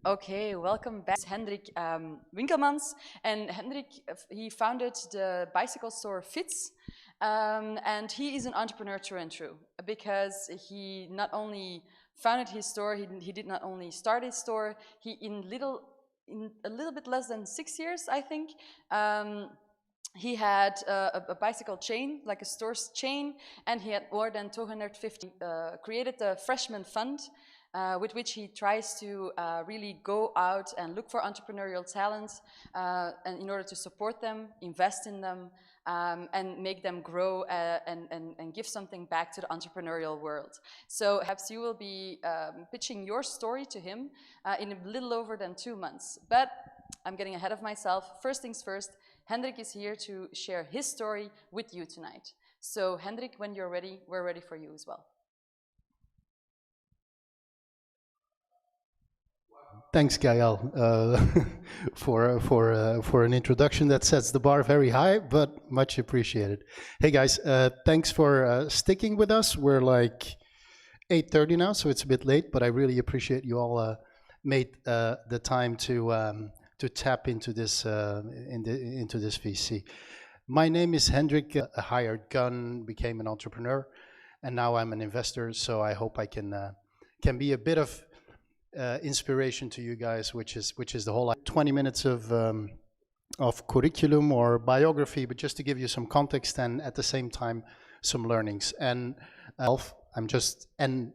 Okay, welcome back. It's Hendrik Winkelmans, and Hendrik, he founded the bicycle store Fits, and he is an entrepreneur through and through, because he not only founded his store, he did not only start his store, in a little bit less than 6 years, I think, he had a bicycle chain, like a stores chain, and he had more than 250, created the Freshman Fund, with which he tries to really go out and look for entrepreneurial talents, and in order to support them, invest in them, and make them grow, and give something back to the entrepreneurial world. So perhaps you will be pitching your story to him in a little over than 2 months. But I'm getting ahead of myself. First things first, Hendrik is here to share his story with you tonight. So Hendrik, when you're ready, we're ready for you as well. Thanks, Gael, for an introduction that sets the bar very high, but much appreciated. Hey guys, thanks for sticking with us. We're like 8:30 now, so it's a bit late, but I really appreciate you all made the time to tap into this into this VC. My name is Hendrik. A hired gun, became an entrepreneur, and now I'm an investor. So I hope I can be a bit of inspiration to you guys, which is the whole 20 minutes of curriculum or biography, but just to give you some context and at the same time some learnings. And I'm just n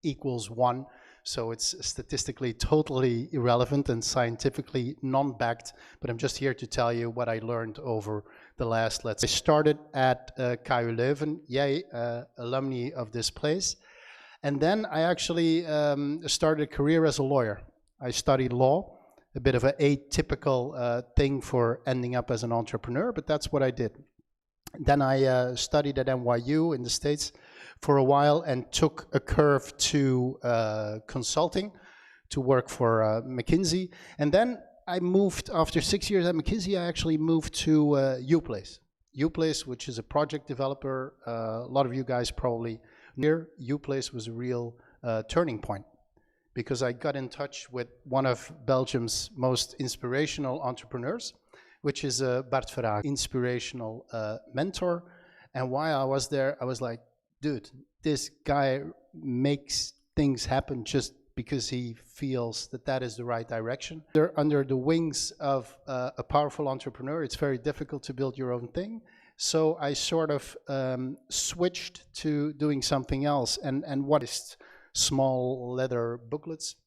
equals 1, so it's statistically totally irrelevant and scientifically non-backed, but I'm just here to tell you what I learned over the last, I started at KU Leuven, yay, alumni of this place. And then I actually started a career as a lawyer. I studied law, a bit of an atypical thing for ending up as an entrepreneur, but that's what I did. Then I studied at NYU in the States for a while and took a curve to consulting to work for McKinsey. And then I moved, after 6 years at McKinsey, I actually moved to Uplace. Uplace, which is a project developer. A lot of you guys probably near Uplace was a real turning point, because I got in touch with one of Belgium's most inspirational entrepreneurs, which is Bart Verhagen, inspirational mentor. And while I was there, I was like, dude, this guy makes things happen just because he feels that that is the right direction. They're under the wings of a powerful entrepreneur. It's very difficult to build your own thing. So I sort of switched to doing something else, and what is small leather booklets,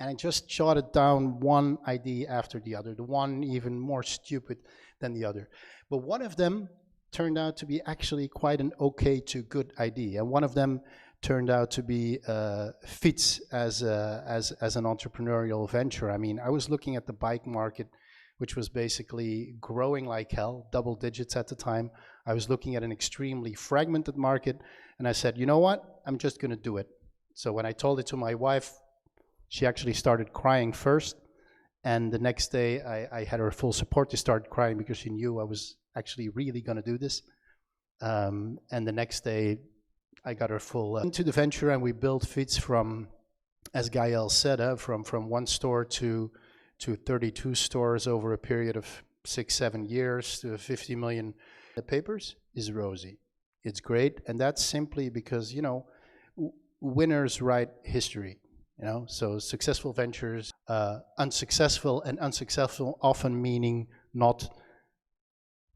and I just jotted down one idea after the other, the one even more stupid than the other. But one of them turned out to be actually quite an okay to good idea, and one of them turned out to be Fits as an entrepreneurial venture. I mean, I was looking at the bike market, which was basically growing like hell, double digits at the time. I was looking at an extremely fragmented market, and I said, you know what, I'm just gonna do it. So when I told it to my wife, she actually started crying first, and the next day I had her full support to start crying, because she knew I was actually really gonna do this. And the next day I got her full into the venture, and we built Fits from, as Gael said, from one store to 32 stores over a period of 6-7 years to 50 million. The papers is rosy. It's great, and that's simply because, you know, winners write history, you know. So successful ventures, unsuccessful often meaning not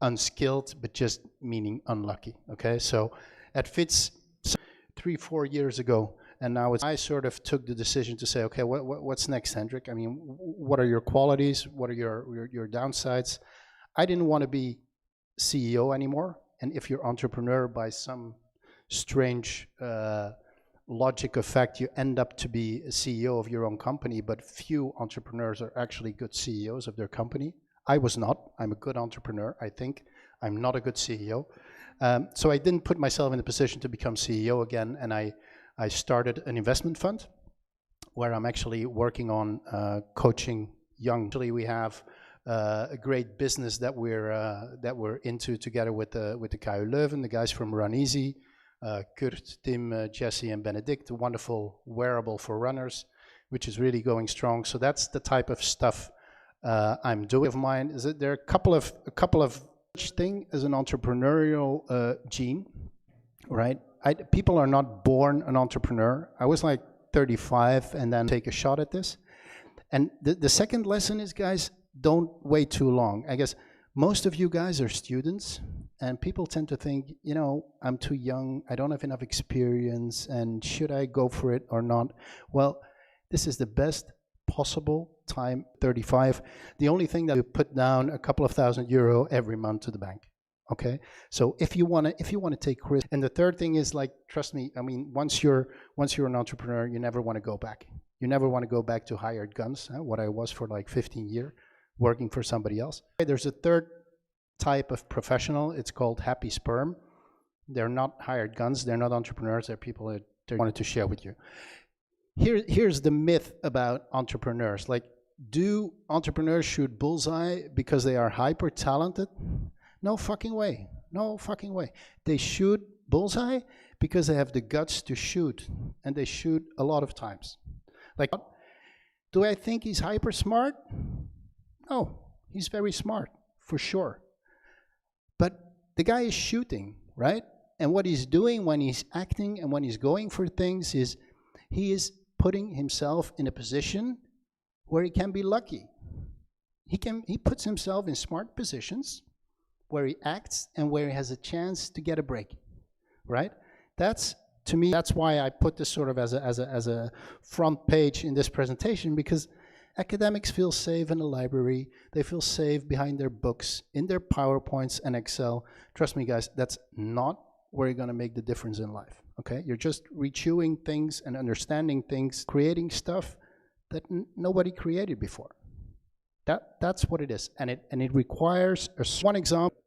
unskilled, but just meaning unlucky. Okay, so at Fits 3-4 years ago, and now I sort of took the decision to say, okay, what's next, Hendrik? I mean, what are your qualities? What are your downsides? I didn't want to be CEO anymore. And if you're entrepreneur, by some strange logic effect, you end up to be a CEO of your own company, but few entrepreneurs are actually good CEOs of their company. I was not. I'm a good entrepreneur, I think. I'm not a good CEO. So I didn't put myself in a position to become CEO again, and I started an investment fund where I'm actually working on coaching young. Actually, we have a great business that we're into together with the KU Leuven, the guys from Run Easy, Kurt, Tim, Jesse, and Benedict, a wonderful wearable for runners. which is really going strong. So that's the type of stuff I'm doing. Of mine is that there are a couple of such thing as an entrepreneurial gene, right? People are not born an entrepreneur. I was like 35 and then take a shot at this. And the second lesson is, guys, don't wait too long. I guess most of you guys are students, and people tend to think, you know, I'm too young, I don't have enough experience, and should I go for it or not? Well, this is the best possible time, 35. The only thing that you put down a couple of €1,000 every month to the bank. Okay, so if you want to take risk. And the third thing is, like, trust me, I mean, once you're an entrepreneur, you never want to go back. You never want to go back to hired guns, what I was for like 15 years, working for somebody else. There's a third type of professional. It's called happy sperm. They're not hired guns. They're not entrepreneurs. They're people that they wanted to share with you. Here's the myth about entrepreneurs. Like, do entrepreneurs shoot bullseye because they are hyper talented? No fucking way. No fucking way. They shoot bullseye because they have the guts to shoot, and they shoot a lot of times. Like, do I think he's hyper smart? No, he's very smart, for sure. But the guy is shooting, right? And what he's doing when he's acting and when he's going for things is he is putting himself in a position where he can be lucky. He puts himself in smart positions where he acts and where he has a chance to get a break, right? That's, to me, that's why I put this sort of as a front page in this presentation, because academics feel safe in the library. They feel safe behind their books, in their PowerPoints and Excel. Trust me, guys, that's not where you're going to make the difference in life, okay? You're just rechewing things and understanding things, creating stuff that nobody created before. That's what it is, and it requires one example.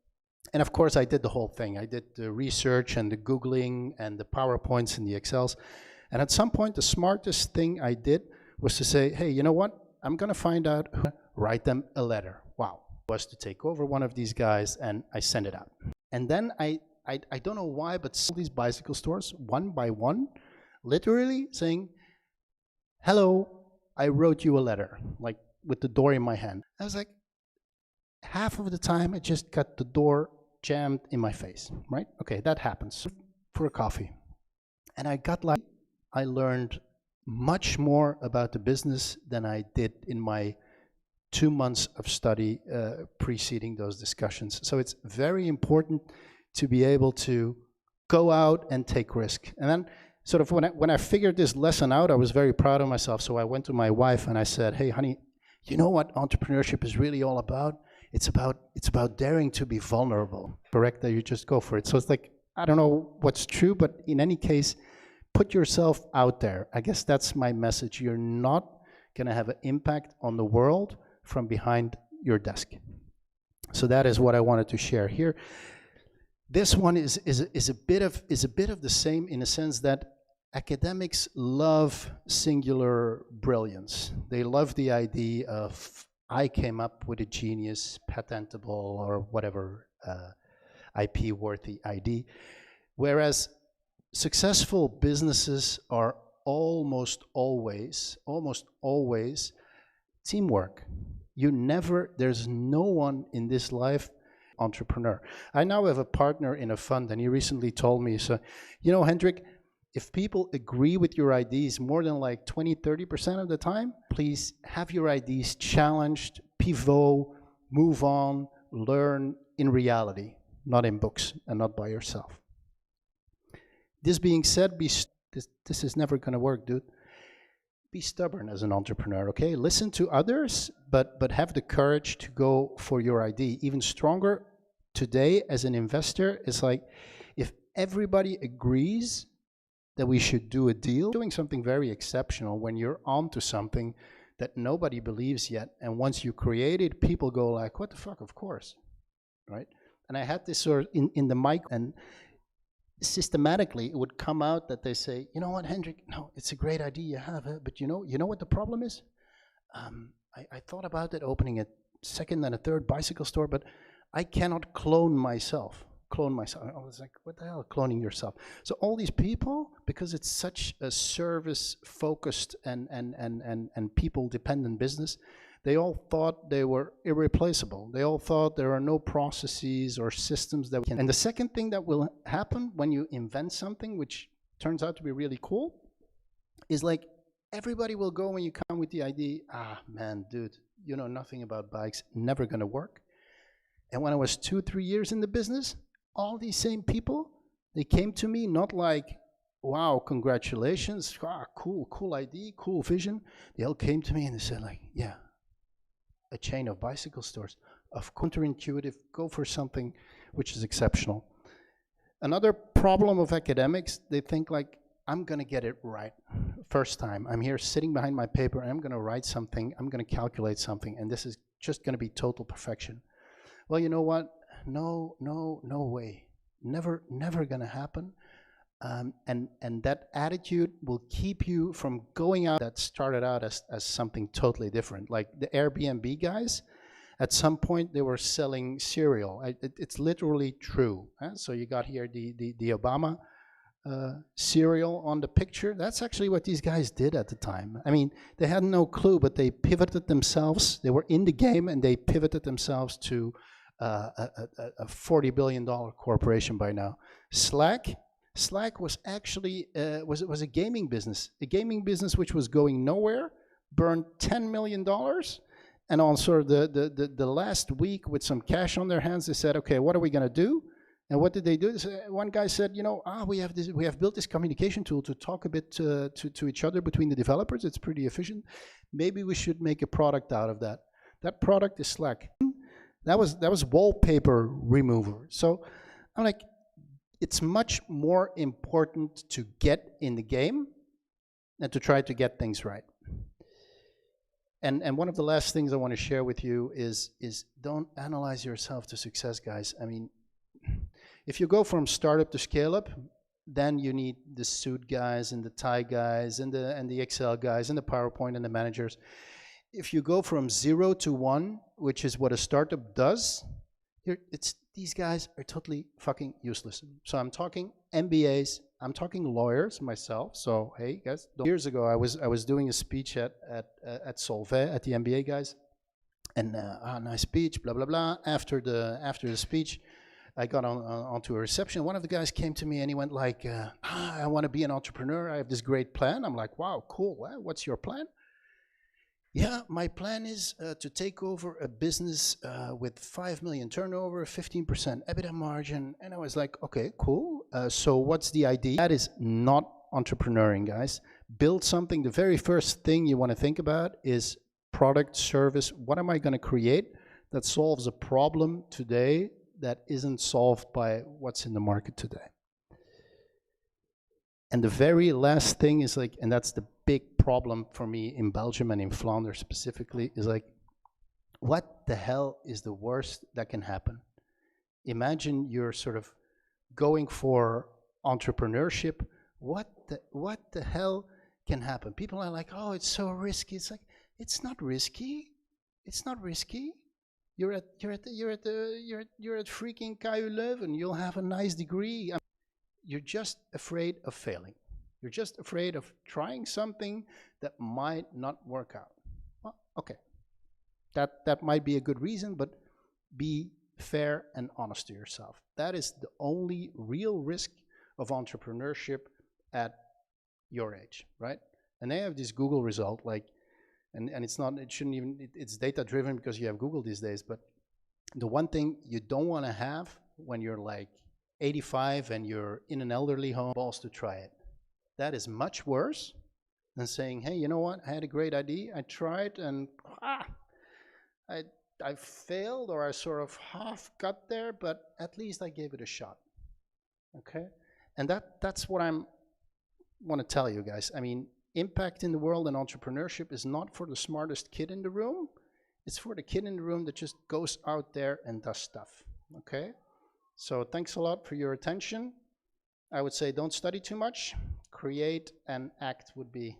And of course, I did the whole thing. I did the research and the Googling and the PowerPoints and the Excels. And at some point, the smartest thing I did was to say, hey, you know what? I'm going to find out who, write them a letter. Wow. Was to take over one of these guys, and I sent it out. And then I don't know why, but all these bicycle stores, one by one, literally saying, hello, I wrote you a letter, like with the door in my hand. I was like, half of the time I just got the door jammed in my face, right? Okay, that happens for a coffee. And I learned much more about the business than I did in my 2 months of study preceding those discussions. So it's very important to be able to go out and take risk. And then sort of when I figured this lesson out, I was very proud of myself. So I went to my wife and I said, hey, honey, you know what entrepreneurship is really all about? It's about daring to be vulnerable. Correct, that you just go for it. So it's like, I don't know what's true, but in any case, put yourself out there. I guess that's my message. You're not going to have an impact on the world from behind your desk. So that is what I wanted to share here. This one is a bit of the same, in a sense that academics love singular brilliance. They love the idea of, I came up with a genius, patentable, or whatever IP-worthy ID. Whereas successful businesses are almost always teamwork. There's no one in this life entrepreneur. I now have a partner in a fund, and he recently told me, so, you know, Hendrick, if people agree with your ideas more than like 20-30% of the time, please have your ideas challenged, pivot, move on, learn in reality, not in books and not by yourself. This being said, this is never going to work, dude. Be stubborn as an entrepreneur, okay? Listen to others, but have the courage to go for your idea. Even stronger today as an investor is like, if everybody agrees that we should do a deal, doing something very exceptional when you're onto something that nobody believes yet, and once you create it, people go like, what the fuck, of course, right? And I had this sort of in the mic, and systematically it would come out that they say, you know what, Hendrick, no, it's a great idea you have, but you know what the problem is? I thought about it, opening a second and a third bicycle store, but I cannot clone myself. clone myself. I was like, what the hell, cloning yourself? So all these people, because it's such a service-focused and people-dependent business, they all thought they were irreplaceable. They all thought there are no processes or systems that we can. And the second thing that will happen when you invent something, which turns out to be really cool, is like everybody will go when you come with the idea, man, dude, you know nothing about bikes, never gonna work. And when I was 2-3 years in the business, all these same people, they came to me not like, wow, congratulations, cool idea, cool vision. They all came to me and they said like, yeah, a chain of bicycle stores, of counterintuitive, go for something which is exceptional. Another problem of academics, they think like, I'm gonna get it right first time. I'm here sitting behind my paper and I'm gonna write something, I'm gonna calculate something, and this is just gonna be total perfection. Well, you know what? No way. Never gonna happen. And that attitude will keep you from going out. That started out as something totally different. Like the Airbnb guys, at some point they were selling cereal. It's literally true. So you got here the Obama cereal on the picture. That's actually what these guys did at the time. I mean, they had no clue, but they pivoted themselves. They were in the game and they pivoted themselves to a $40 billion corporation by now. Slack was actually was a gaming business which was going nowhere, burned $10 million, and on sort of the last week with some cash on their hands, they said, okay, what are we going to do? And what did they do? One guy said, you know, we have built this communication tool to talk a bit to each other between the developers. It's pretty efficient. Maybe we should make a product out of that. That product is Slack. That was wallpaper remover. So I'm like, it's much more important to get in the game than to try to get things right. And one of the last things I want to share with you is don't analyze yourself to success, guys. I mean, if you go from startup to scale up, then you need the suit guys and the tie guys and the Excel guys and the PowerPoint and the managers. If you go from 0 to 1, which is what a startup does, these guys are totally fucking useless. So I'm talking MBAs, I'm talking lawyers myself. So hey guys, years ago I was doing a speech at Solvay at the MBA guys, and nice speech, blah blah blah. After the speech, I got onto a reception. One of the guys came to me and he went like, I want to be an entrepreneur. I have this great plan. I'm like, wow, cool. What's your plan? Yeah, my plan is to take over a business with 5 million turnover, 15% EBITDA margin. And I was like, okay, cool. So what's the idea? That is not entrepreneuring, guys. Build something. The very first thing you want to think about is product, service. What am I going to create that solves a problem today that isn't solved by what's in the market today? And the very last thing is like, and that's the big problem for me in Belgium and in Flanders specifically, is like, what the hell is the worst that can happen? Imagine you're sort of going for entrepreneurship. What the hell can happen? People are like, oh, it's so risky. It's like, it's not risky. It's not risky. You're at freaking KU Leuven. You'll have a nice degree. You're just afraid of failing. You're just afraid of trying something that might not work out. Well, okay. That might be a good reason, but be fair and honest to yourself. That is the only real risk of entrepreneurship at your age, right? And they have this Google result, like, and it's not, it shouldn't even, it's data driven because you have Google these days, but the one thing you don't want to have when you're like 85 and you're in an elderly home, balls to try it. That is much worse than saying, hey, you know what, I had a great idea, I tried and I failed, or I sort of half got there, but at least I gave it a shot. Okay? And that's what I want to tell you guys. I mean, impact in the world and entrepreneurship is not for the smartest kid in the room. It's for the kid in the room that just goes out there and does stuff. Okay? So thanks a lot for your attention. I would say don't study too much. Create and act would be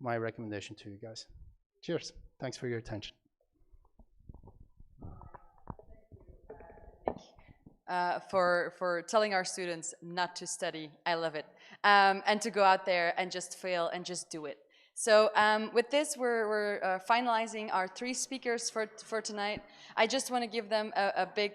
my recommendation to you guys. Cheers. Thanks for your attention. for telling our students not to study. I love it. And to go out there and just fail and just do it. So with this, we're finalizing our 3 speakers for tonight. I just want to give them a big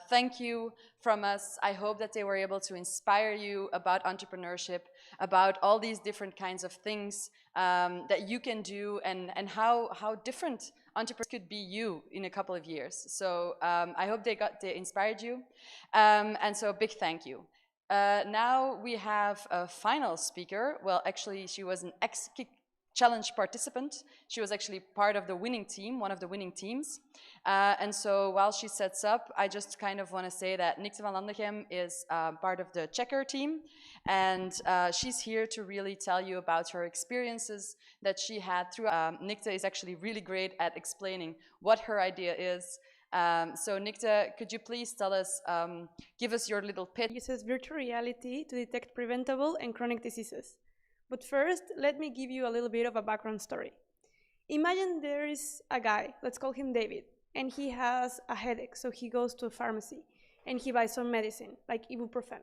thank you from us. I hope that they were able to inspire you about entrepreneurship, about all these different kinds of things that you can do, and how different entrepreneurs could be you in a couple of years. So I hope they inspired you. And so a big thank you. Now we have a final speaker. Well, actually, she was an ex-Kick Challenge participant. She was actually part of the winning team, one of the winning teams. And so while she sets up, I just kind of want to say that Nikte van Landegem is part of the checker team. And she's here to really tell you about her experiences that she had through. Nikte is actually really great at explaining what her idea is. So Nikte, could you please tell us, give us your little pitch? Uses virtual reality to detect preventable and chronic diseases. But first, let me give you a little bit of a background story. Imagine there is a guy, let's call him David, and he has a headache, so he goes to a pharmacy and he buys some medicine, like ibuprofen.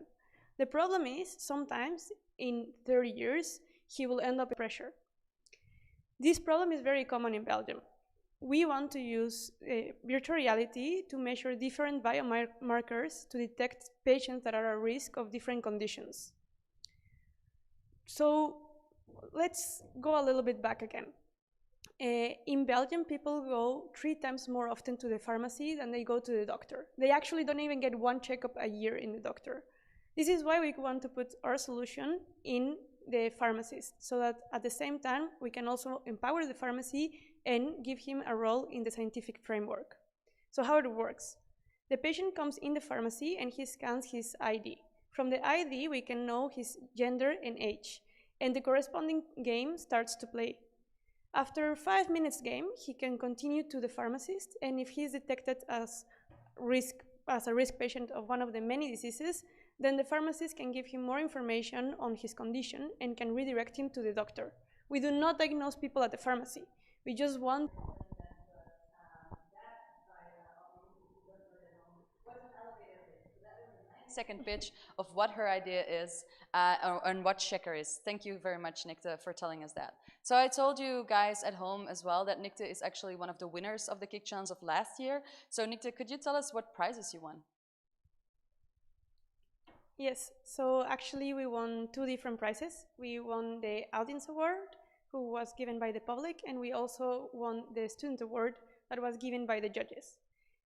The problem is, sometimes in 30 years, he will end up with pressure. This problem is very common in Belgium. We want to use virtual reality to measure different biomarkers to detect patients that are at risk of different conditions. So let's go a little bit back again. In Belgium, people go 3 times more often to the pharmacy than they go to the doctor. They actually don't even get 1 checkup a year in the doctor. This is why we want to put our solution in the pharmacist, so that at the same time, we can also empower the pharmacy and give him a role in the scientific framework. So how it works. The patient comes in the pharmacy and he scans his ID. From the ID, we can know his gender and age, and the corresponding game starts to play. After 5 minutes game, he can continue to the pharmacist, and if he is detected as a risk patient of one of the many diseases, then the pharmacist can give him more information on his condition and can redirect him to the doctor. We do not diagnose people at the pharmacy. We just want second pitch of what her idea is and what checker is. Thank you very much, Nikte, for telling us that. So I told you guys at home as well that Nikte is actually one of the winners of the Kick Challenge of last year. So Nikte, could you tell us what prizes you won? Yes, so actually we won 2 different prizes. We won the Audience Award, who was given by the public, and we also won the Student Award that was given by the judges.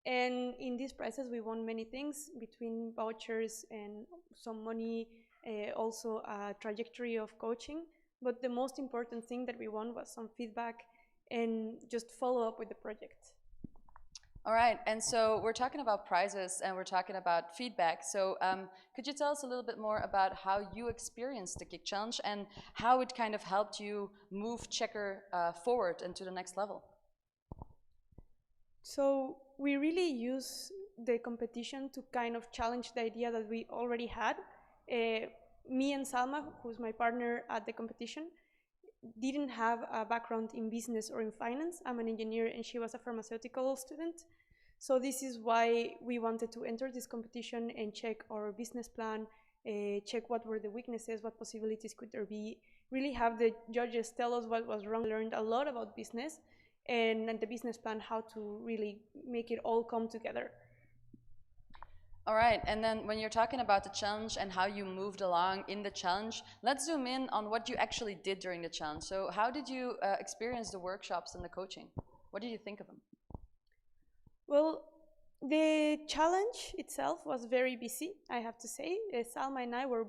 And in these prizes, we won many things, between vouchers and some money, also a trajectory of coaching. But the most important thing that we won was some feedback and just follow up with the project. All right, and so we're talking about prizes and we're talking about feedback. So could you tell us a little bit more about how you experienced the Kick Challenge and how it kind of helped you move Checker forward and to the next level? So we really use the competition to kind of challenge the idea that we already had. Me and Salma, who's my partner at the competition, didn't have a background in business or in finance. I'm an engineer and she was a pharmaceutical student. So this is why we wanted to enter this competition and check our business plan, check what were the weaknesses, what possibilities could there be, really have the judges tell us what was wrong. We learned a lot about business and the business plan, how to really make it all come together. All right, and then when you're talking about the challenge and how you moved along in the challenge, let's zoom in on what you actually did during the challenge. So how did you experience the workshops and the coaching? What did you think of them? Well, the challenge itself was very busy, I have to say. Salma and I were